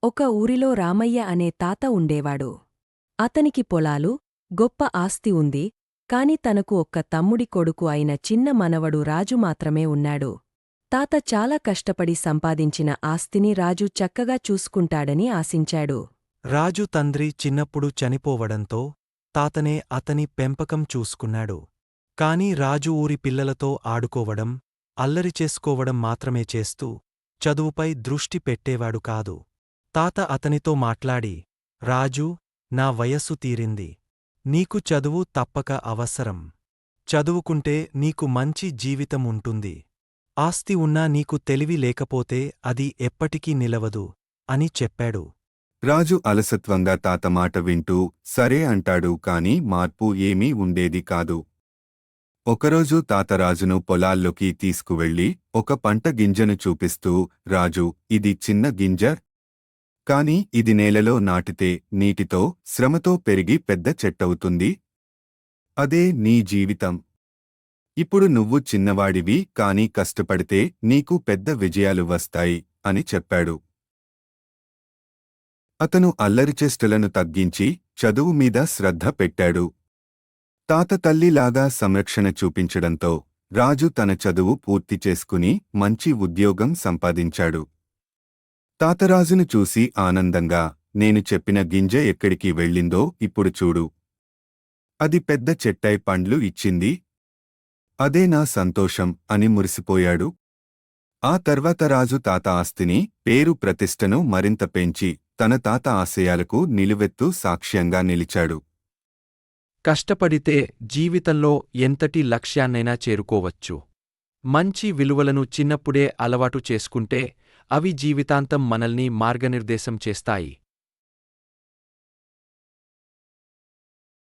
ఒక ఊరిలో రామయ్య అనే తాత ఉండేవాడు. అతనికి పొలాలు, గొప్ప ఆస్తి ఉంది, కాని తనకు ఒక్క తమ్ముడి కొడుకు అయిన చిన్న మనవడు రాజు మాత్రమే ఉన్నాడు. తాత చాలా కష్టపడి సంపాదించిన ఆస్తిని రాజు చక్కగా చూసుకుంటాడని ఆశించాడు. రాజు తండ్రి చిన్నప్పుడు చనిపోవడంతో తాతనే అతని పెంపకం చూసుకున్నాడు. కాని రాజు ఊరి పిల్లలతో ఆడుకోవడం, అల్లరి చేసుకోవడం మాత్రమే చేస్తూ చదువుపై దృష్టి పెట్టేవాడు కాదు. తాత అతనితో మాట్లాడి, రాజూ, నా వయస్సు తీరింది. నీకు చదువు తప్పక అవసరం. చదువుకుంటే నీకు మంచి జీవితం ఉంటుంది. ఆస్తి ఉన్నా నీకు తెలివి లేకపోతే అది ఎప్పటికీ నిలవదు అని చెప్పాడు. రాజు అలసత్వంగా తాత మాట వింటూ సరే అంటాడు, కాని మార్పు ఏమీ ఉండేది కాదు. ఒకరోజు తాత రాజును పొలాల్లోకి తీసుకువెళ్ళి ఒక పంట గింజను చూపిస్తూ, రాజూ, ఇది చిన్న గింజ, కాని ఇది నేలలో నాటితే నీటితో, శ్రమతో పెరిగి పెద్ద చెట్టవుతుంది. అదే నీ జీవితం. ఇప్పుడు నువ్వు చిన్నవాడివి, కాని కష్టపడితే నీకు పెద్ద విజయాలు వస్తాయి అని చెప్పాడు. అతను అల్లరిచేష్టలను తగ్గించి చదువు మీద శ్రద్ధ పెట్టాడు. తాత తల్లిలాగా సంరక్షణ చూపించడంతో రాజు తన చదువు పూర్తి చేసుకుని మంచి ఉద్యోగం సంపాదించాడు. తాతరాజును చూసి ఆనందంగా, నేను చెప్పిన గింజ ఎక్కడికి వెళ్ళిందో ఇప్పుడు చూడు. అది పెద్ద చెట్టై పండ్లు ఇచ్చింది. అదే నా సంతోషం అని మురిసిపోయాడు. ఆ తర్వాత రాజు తాత ఆస్తిని, పేరు ప్రతిష్టను మరింత పెంచి తన తాత ఆశయాలకు నిలువెత్తు సాక్ష్యంగా నిలిచాడు. కష్టపడితే జీవితంలో ఎంతటి లక్ష్యాన్నైనా చేరుకోవచ్చు. మంచి విలువలను చిన్నప్పుడే అలవాటు చేసుకుంటే అవి జీవితాంతం మనల్ని మార్గనిర్దేశం చేస్తాయి.